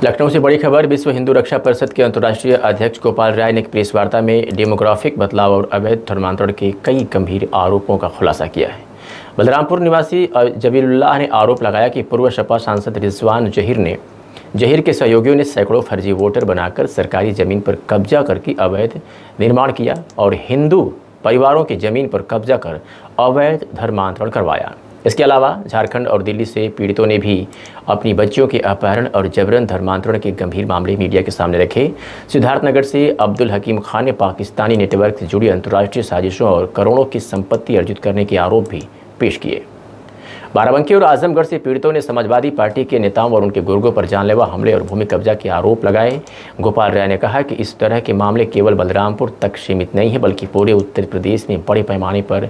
लखनऊ से बड़ी खबर। विश्व हिंदू रक्षा परिषद के अंतर्राष्ट्रीय अध्यक्ष गोपाल राय ने एक प्रेस वार्ता में डेमोग्राफिक बदलाव और अवैध धर्मांतरण के कई गंभीर आरोपों का खुलासा किया है। बलरामपुर निवासी जबीरुल्लाह ने आरोप लगाया कि पूर्व सपा सांसद रिजवान जहीर के सहयोगियों ने सैकड़ों फर्जी वोटर बनाकर सरकारी जमीन पर कब्जा करके अवैध निर्माण किया और हिंदू परिवारों की जमीन पर कब्जा कर अवैध धर्मांतरण करवाया। इसके अलावा झारखंड और दिल्ली से पीड़ितों ने भी अपनी बच्चियों के अपहरण और जबरन धर्मांतरण के गंभीर मामले मीडिया के सामने रखे। सिद्धार्थनगर से अब्दुल हकीम खान ने पाकिस्तानी नेटवर्क से जुड़ी अंतर्राष्ट्रीय साजिशों और करोड़ों की संपत्ति अर्जित करने के आरोप भी पेश किए। बाराबंकी और आजमगढ़ से पीड़ितों ने समाजवादी पार्टी के नेताओं और उनके गुर्गों पर जानलेवा हमले और भूमि कब्जा के आरोप लगाए। गोपाल राय ने कहा कि इस तरह के मामले केवल बलरामपुर तक सीमित नहीं है, बल्कि पूरे उत्तर प्रदेश में बड़े पैमाने पर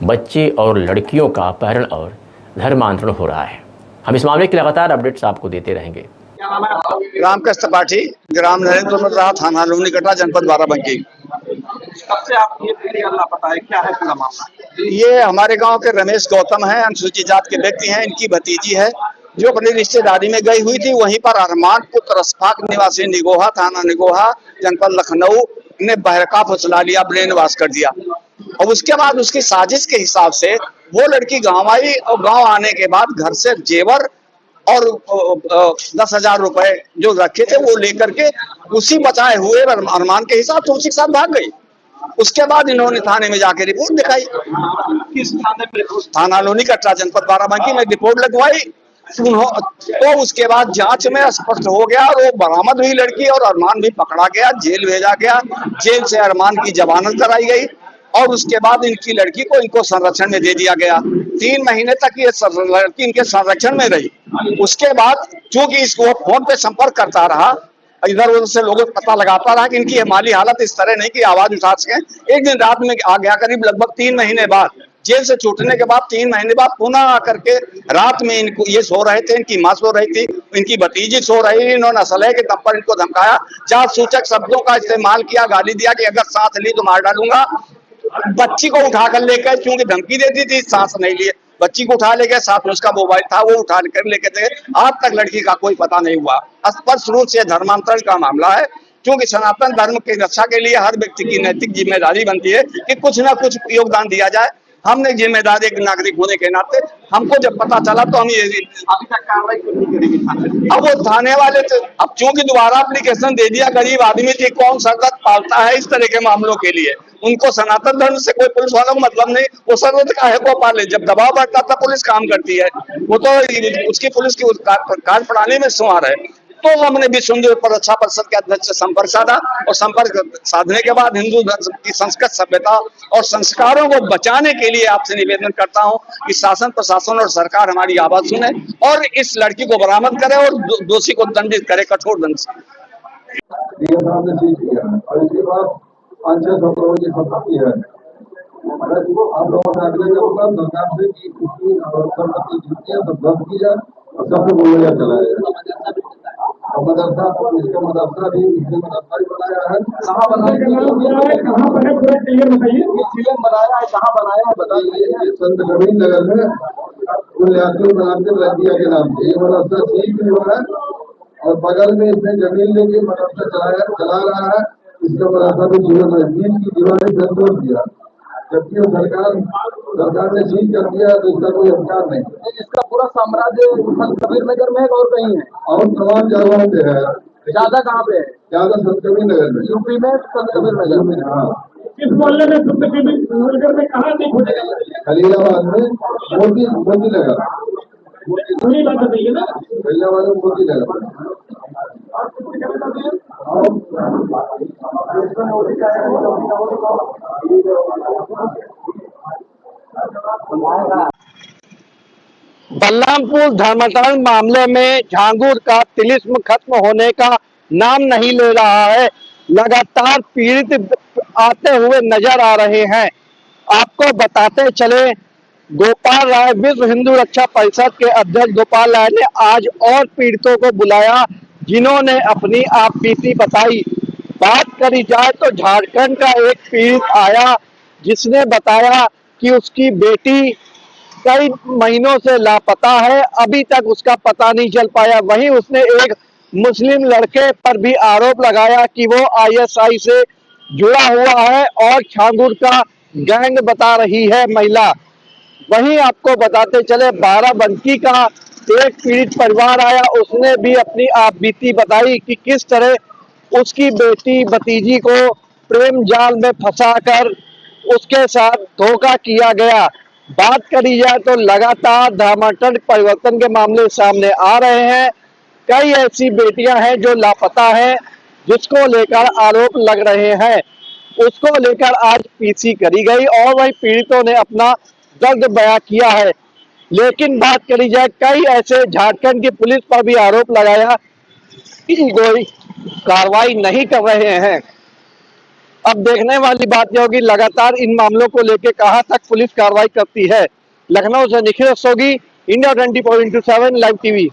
बच्चे और लड़कियों का अपहरण और धर्मांतरण हो रहा है। हम इस मामले की लगातार अपडेट्स आपको देते रहेंगे। रामकृष्ण त्रिपाठी, ग्राम नरेंद्र, थाना लोहनीकटा, जनपद बाराबंकी। कब से आप ये लापता है, क्या है पूरा मामला? ये हमारे गांव के रमेश गौतम हैं, अनुसूचित जात के व्यक्ति हैं। इनकी भतीजी है जो अपनी रिश्तेदारी में गई हुई थी। वहीं पर अरमान पुत्र रसफाक निवासी निगोहा, थाना निगोहा, जनपद लखनऊ ने बहरका फुसला लिया, ब्रेन वॉश कर दिया। और उसके बाद उसकी साजिश के हिसाब से वो लड़की गाँव आई और गाँव आने के बाद घर से जेवर और 10,000 रुपए जो रखे थे वो लेकर के उसी बचाए हुए अरमान के हिसाब से उसी के साथ भाग गई। उसके बाद इन्होंने थाने में जाके रिपोर्ट दिखाई। किस थाने में? थाना लोहनीकटा, जनपद बाराबंकी में रिपोर्ट लगवाई। तो उसके बाद जांच में स्पष्ट हो गया और वो बरामद हुई लड़की और अरमान भी पकड़ा गया, जेल भेजा गया। जेल से अरमान की जमानत कराई गई और उसके बाद इनकी लड़की को इनको संरक्षण में दे दिया गया। 3 महीने तक ये लड़की इनके संरक्षण में रही। उसके बाद चूंकि इसको फोन पे संपर्क करता रहा, इधर उधर से लोगों को पता लगाता रहा कि इनकी माली हालत इस तरह नहीं कि आवाज उठा सके। एक दिन रात में आ गया, करीब लगभग 3 महीने बाद, जेल से छूटने के बाद 3 महीने बाद पुनः आकर के रात में इनको ये सो रहे थे, इनकी माँ सो रही थी, इनकी भतीजी सो रही। इन्होंने असलहे के दम पर इनको धमकाया, जात सूचक शब्दों का इस्तेमाल किया, गाली दिया कि अगर सांस ली तो मार डालूंगा। बच्ची को उठा कर लेकर, चूंकि धमकी देती थी, सांस नहीं लिए, बच्ची को उठा लेके, साथ में उसका मोबाइल था वो उठा कर लेके थे। आज तक लड़की का कोई पता नहीं हुआ। स्पष्ट रूप से धर्मांतरण का मामला है, क्योंकि सनातन धर्म की रक्षा के लिए हर व्यक्ति की नैतिक जिम्मेदारी बनती है कि कुछ ना कुछ योगदान दिया जाए। हमने जिम्मेदार एक नागरिक होने के नाते हमको जब पता चला तो हम ये अभी तक कार्रवाई क्यों नहीं करेगी थाने? अब वो थाने वाले थे, अब चूंकि दोबारा एप्लीकेशन दे दिया। गरीब आदमी थी, कौन सरदर्द पालता है इस तरह के मामलों के लिए? उनको सनातन धर्म से कोई पुलिस वालों को मतलब नहीं, वो सरदर्द काहे को पाले? जब दबाव बढ़ता था पुलिस काम करती है, वो तो उसकी पुलिस की कार्यप्रणाली में शुमार है। तो हमने विश्व हिंदू रक्षा परिषद के अध्यक्ष से संपर्क साधा और संपर्क साधने के बाद हिंदू धर्म की संस्कृत, सभ्यता और संस्कारों को बचाने के लिए आपसे निवेदन करता हूं कि शासन, प्रशासन और सरकार हमारी आवाज सुने और इस लड़की को बरामद करे और दोषी को दंडित करे, कठोर दंड से। और इसके बाद 5-6 करोड़ की संपत्ति है। आप लोगों से आग्रह करूंगा सरकार से कि उसकी संपत्ति जितनी है सब जब्त की जाए और सबको बोलिया चलाया जाए। और मदरसा, इसका मदरसा भी बनाया है। कहाँ बनाया है, कहाँ बने, पूरा क्लियर बताइए। जिले बनाया है, कहाँ बनाया है बताइए। संत कबीर नगर में रजिया के नाम से ये मदरसा ठीक भी हुआ है और बगल में इसने जमीन लेके मदरसा चला रहा है। इसका मदरसा भी जीवन है, बीच की दीवारें तोड़ दिया, जबकि सरकार ने ठीक कर दिया तो इसका कोई अधिकार नहीं। इसका पूरा साम्राज्य संत कबीर नगर में है और कहीं है और तमाम जगहों पे है। ज्यादा कहाँ पे है? ज्यादा संत कबीर नगर में, यूपी में संत कबीर नगर में। हाँ, किस मोहल्ले में संत कबीर नगर में? कहाँ नहीं खोजेगा? खलीलाबाद में मोती नगर, वही बात बताइए ना, खलीलाबाद में मोती नगर। बलरामपुर धर्मांतरण मामले में झांगुर का तिलिस्म खत्म होने का नाम नहीं ले रहा है। लगातार पीड़ित आते हुए नजर आ रहे हैं। आपको बताते चले, गोपाल राय, विश्व हिंदू रक्षा परिषद के अध्यक्ष गोपाल राय ने आज और पीड़ितों को बुलाया, जिन्होंने अपनी आप बीती बताई। बात करी जाए तो झारखंड का एक पीड़ित आया, जिसने बताया कि उसकी बेटी कई महीनों से लापता है, अभी तक उसका पता नहीं चल पाया। वहीं उसने एक मुस्लिम लड़के पर भी आरोप लगाया कि वो आईएसआई से जुड़ा हुआ है और छांगुर का गैंग बता रही है महिला। वहीं आपको बताते चले बाराबंकी का एक पीड़ित परिवार आया, उसने भी अपनी आपबीती बताई कि किस तरह उसकी बेटी भतीजी को प्रेम जाल में फंसाकर उसके साथ धोखा किया गया। बात करी जाए तो लगातार धर्मांतरण परिवर्तन के मामले सामने आ रहे हैं। कई ऐसी बेटियां हैं जो लापता हैं, जिसको लेकर आरोप लग रहे हैं। उसको लेकर आज पीसी करी गई और वही पीड़ितों ने अपना दर्द बयां किया है। लेकिन बात करी जाए, कई ऐसे झारखंड की पुलिस पर भी आरोप लगाया कि कोई कार्रवाई नहीं कर रहे हैं। अब देखने वाली बात यह होगी लगातार इन मामलों को लेकर कहां तक पुलिस कार्रवाई करती है। लखनऊ से निखिल सोगी, इंडिया 24/7 लाइव टीवी।